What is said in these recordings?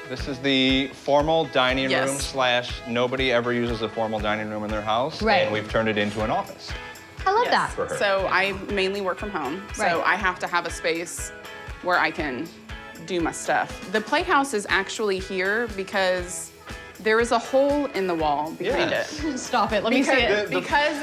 This is the formal dining Yes. room slash nobody ever uses a formal dining room in their house. Right. And we've turned it into an office. I love that. For her. So I mainly work from home. So Right. I have to have a space where I can do my stuff. The playhouse is actually here because there is a hole in the wall behind Yes. it. Stop it. Let me see it. Because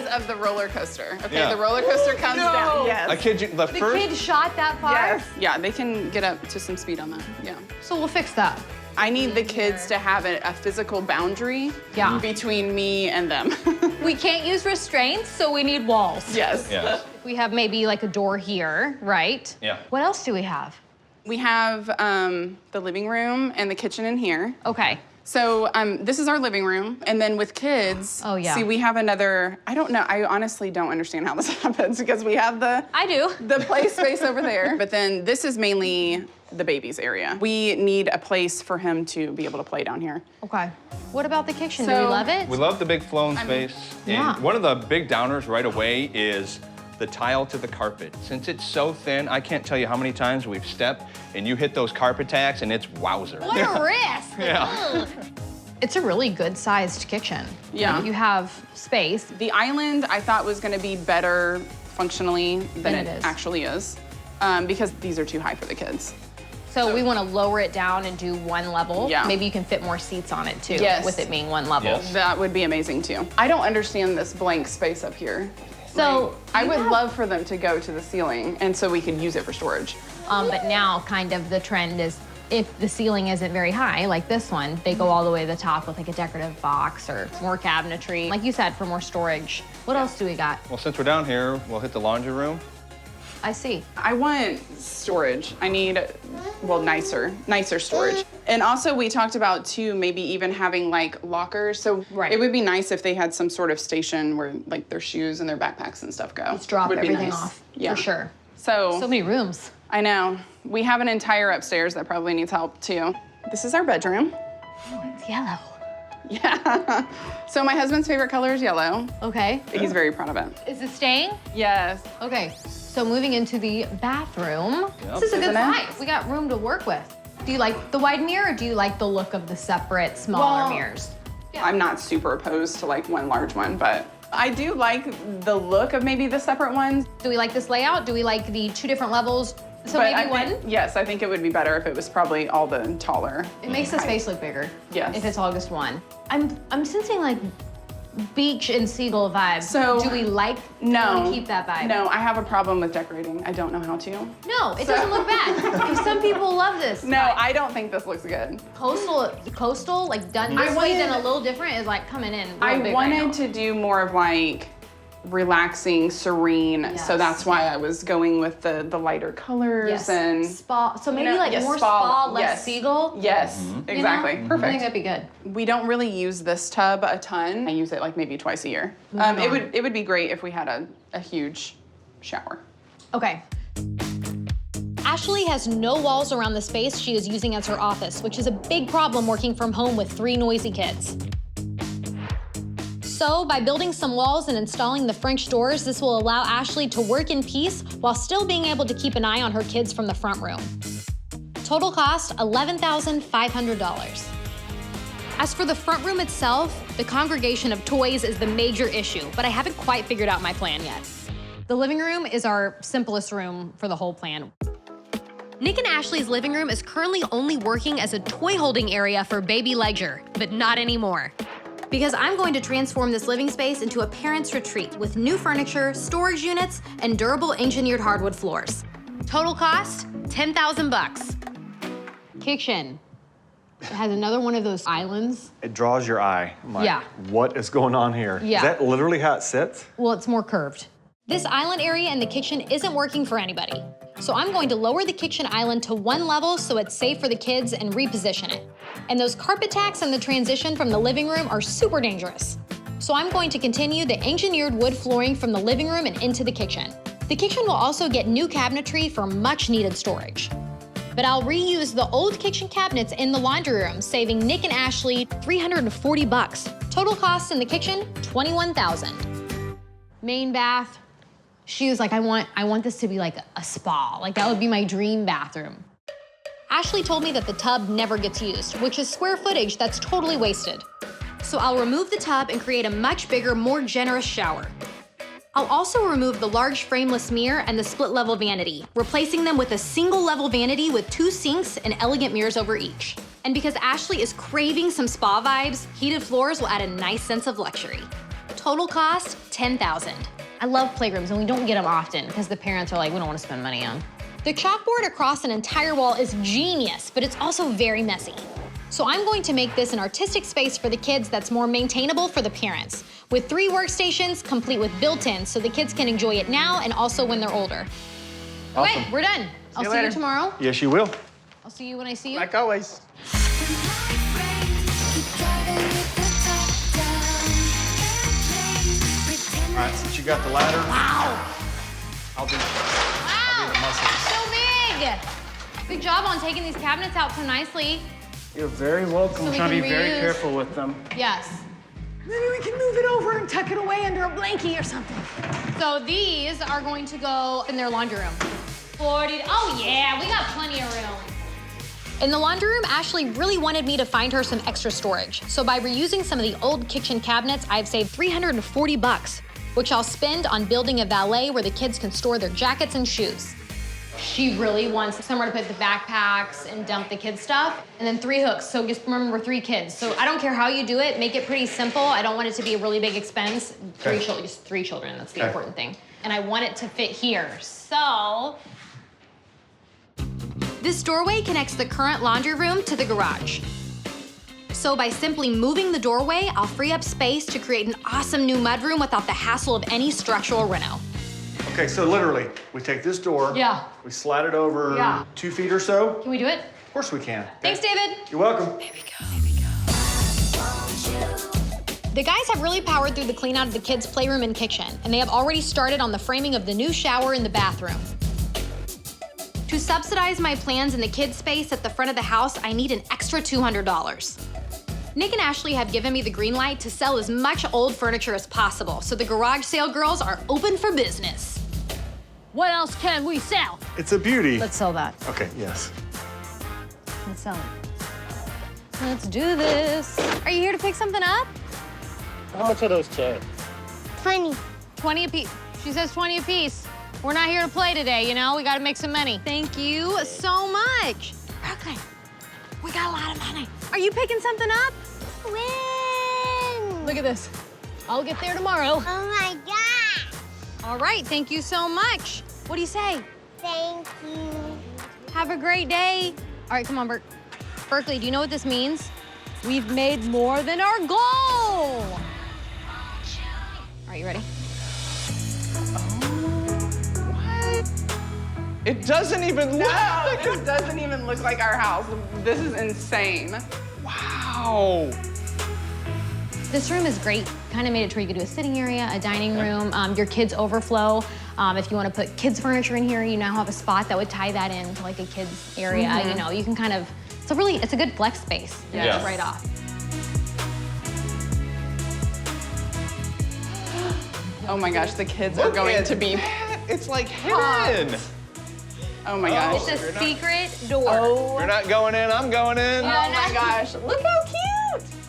of the roller coaster. Okay, Yeah. the roller coaster comes down. Yes. I kid you, the The first... kid shot that far? Yes. Yeah, they can get up to some speed on that. Yeah. So we'll fix that. I need the kids to have a physical boundary Yeah. between me and them. We can't use restraints, so we need walls. Yes. Yes. We have maybe like a door here, right? Yeah. What else do we have? We have the living room and the kitchen in here. Okay. So this is our living room, and then with kids, Oh, yeah. see, we have another, I don't know, I honestly don't understand how this happens because we have I do. the play space over there, but then this is mainly the baby's area. We need a place for him to be able to play down here. Okay. What about the kitchen? Do we So- love it? We love the big flowing space. yeah. And one of the big downers right away is the tile to the carpet. Since it's so thin, I can't tell you how many times we've stepped and you hit those carpet tacks and it's wowzer. What a risk. Yeah. Ugh. It's a really good-sized kitchen. Yeah. You have space. The island I thought was gonna be better functionally than it it is. actually is, because these are too high for the kids. So we want to lower it down and do one level. Yeah. Maybe you can fit more seats on it too, Yes. with it being one level. Yes. That would be amazing too. I don't understand this blank space up here. So I you would have- love for them to go to the ceiling and so we could use it for storage. But now kind of the trend is if the ceiling isn't very high, like this one, they go all the way to the top with like a decorative box or more cabinetry. Like you said, for more storage. What else do we got? Well, since we're down here, we'll hit the laundry room. I see. I want storage. I need, well, nicer storage. And also we talked about too, maybe even having like lockers. So Right. it would be nice if they had some sort of station where like their shoes and their backpacks and stuff go. Let's drop Would be everything nice. off, Yeah. for sure. So So many rooms. I know. We have an entire upstairs that probably needs help too. This is our bedroom. Oh, it's yellow. Yeah. So my husband's favorite color is yellow. Okay. He's very proud of it. Is it staying? Yes. Okay, so moving into the bathroom. Yep. This is a good Isn't it? size. We got room to work with. Do you like the wide mirror or do you like the look of the separate, smaller Well, mirrors? I'm not super opposed to like one large one, but I do like the look of maybe the separate ones. Do we like this layout? Do we like the 2 different levels? So But maybe I one? think, yes, I think it would be better if it was probably all the taller. It makes the space look bigger. Yes. If it's all just one. I'm sensing like beach and seagull vibes. So- do we like No. to keep that vibe? No, I have a problem with decorating. I don't know how to. No, it doesn't look bad. Some people love this. No, vibe. I don't think this looks good. Coastal, like done I this way, done wanted- a little different is like coming in. I real big wanted right now. to do more of like relaxing, serene. So Yes. that's why I was going with the lighter colors Yes. and Spa. So maybe know, like yes, more spa, spa, less yes. seagull. yes, You know? exactly. I think Perfect. that'd be good. We don't really use this tub a ton. I use it like maybe twice a year. It would be great if we had a huge shower. Okay. Ashley has no walls around the space she is using as her office, which is a big problem working from home with 3 noisy kids. So, by building some walls and installing the French doors, this will allow Ashley to work in peace while still being able to keep an eye on her kids from the front room. Total cost, $11,500. As for the front room itself, the congregation of toys is the major issue, but I haven't quite figured out my plan yet. The living room is our simplest room for the whole plan. Nick and Ashley's living room is currently only working as a toy holding area for baby Ledger, but not anymore. Because I'm going to transform this living space into a parent's retreat with new furniture, storage units, and durable engineered hardwood floors. Total cost, $10,000. Kitchen. It has another one of those islands. It draws your eye. I'm like, Yeah. what is going on here? Yeah. Is that literally how it sits? Well, it's more curved. This island area in the kitchen isn't working for anybody. So I'm going to lower the kitchen island to 1 level so it's safe for the kids and reposition it. And those carpet tacks and the transition from the living room are super dangerous. So I'm going to continue the engineered wood flooring from the living room and into the kitchen. The kitchen will also get new cabinetry for much needed storage. But I'll reuse the old kitchen cabinets in the laundry room, saving Nick and Ashley $340. Total cost in the kitchen, $21,000. Main bath. She was like, I want this to be like a spa. Like that would be my dream bathroom. Ashley told me that the tub never gets used, which is square footage that's totally wasted. So I'll remove the tub and create a much bigger, more generous shower. I'll also remove the large frameless mirror and the split-level vanity, replacing them with a single-level vanity with 2 sinks and elegant mirrors over each. And because Ashley is craving some spa vibes, heated floors will add a nice sense of luxury. Total cost, $10,000. I love playrooms, and we don't get them often because the parents are like, we don't want to spend money on. The chalkboard across an entire wall is genius, but it's also very messy. So I'm going to make this an artistic space for the kids that's more maintainable for the parents, with 3 workstations complete with built-ins so the kids can enjoy it now and also when they're older. Okay, we're done. I'll see you later. tomorrow. Yes, you will. I'll see you when I see you. Like always. All right, since you got the ladder. Wow. I'll do the Wow. muscles. So big. Good job on taking these cabinets out so nicely. You're very welcome. So we Trying to can be very reuse. careful with them. Yes. Maybe we can move it over and tuck it away under a blankie or something. So these are going to go in their laundry room. 40, oh yeah, we got plenty of room. In the laundry room, Ashley really wanted me to find her some extra storage. So by reusing some of the old kitchen cabinets, I've saved $340, which I'll spend on building a valet where the kids can store their jackets and shoes. She really wants somewhere to put the backpacks and dump the kids' stuff, and then 3 hooks. So just remember, we're 3 kids. So I don't care how you do it, make it pretty simple. I don't want it to be a really big expense. 3 children, just 3 children, that's the important thing. And I want it to fit here, so. This doorway connects the current laundry room to the garage. So by simply moving the doorway, I'll free up space to create an awesome new mudroom without the hassle of any structural reno. Okay, so literally, we take this door. Yeah. We slide it over Yeah. 2 feet or so. Can we do it? Of course we can. Thanks, David. You're welcome. The guys have really powered through the clean out of the kids' playroom and kitchen, and they have already started on the framing of the new shower in the bathroom. To subsidize my plans in the kids' space at the front of the house, I need an extra $200. Nick and Ashley have given me the green light to sell as much old furniture as possible, so the garage sale girls are open for business. What else can we sell? It's a beauty. Let's sell that. Okay, yes. Let's sell it. Let's do this. Are you here to pick something up? How much are those chairs? 20. 20 a piece. She says 20 a piece. We're not here to play today, you know? We gotta make some money. Thank you so much. Brooklyn, we got a lot of money. Are you picking something up? When? Look at this. I'll get there tomorrow. Oh my God. All right, thank you so much. What do you say? Thank you. Have a great day. All right, come on, Berkeley, do you know what this means? We've made more than our goal. All right, you ready? It doesn't even look like It doesn't even look like our house. This is insane. Wow. This room is great. Kind of made it to where you could do a sitting area, a dining room, your kids' overflow. If you want to put kids' furniture in here, you now have a spot that would tie that into like a kids' area. You know, you can kind of, it's a good flex space. Yeah. Right off. Oh my gosh, the kids are Look going at to be that. It's like hot. hidden. Oh my gosh. It's a secret door. Oh, You're not going in, I'm going in. oh my gosh. Look how cute.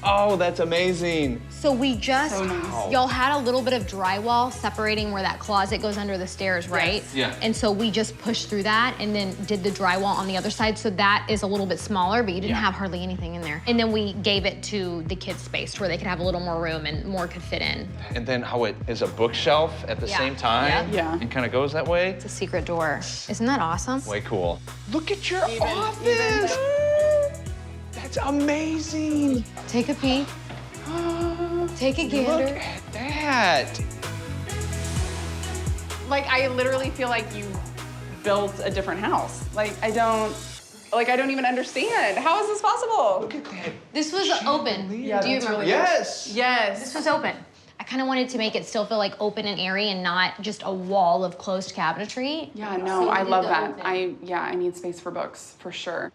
Oh, that's amazing. So we just, So nice. y'all had a little bit of drywall separating where that closet goes under the stairs, right? Yes. Yeah. And so we just pushed through that and then did the drywall on the other side. So that is a little bit smaller, but you didn't Yeah. have hardly anything in there. And then we gave it to the kids' space where they could have a little more room and more could fit in. And then how it is a bookshelf at the Yeah. same time. Yeah. And kind of goes that way. It's a secret door. Isn't that awesome? Way cool. Look at your Even office. That's amazing. Take a peek. Take a Look gander. at that. Like, I literally feel like you built a different house. Like, I don't even understand. How is this possible? Look at that. This was open. Yeah, Do you that's remember? really Yes. Yes. This was open. I kind of wanted to make it still feel like open and airy and not just a wall of closed cabinetry. Yeah, no, So I we love did that. open. I need space for books, for sure.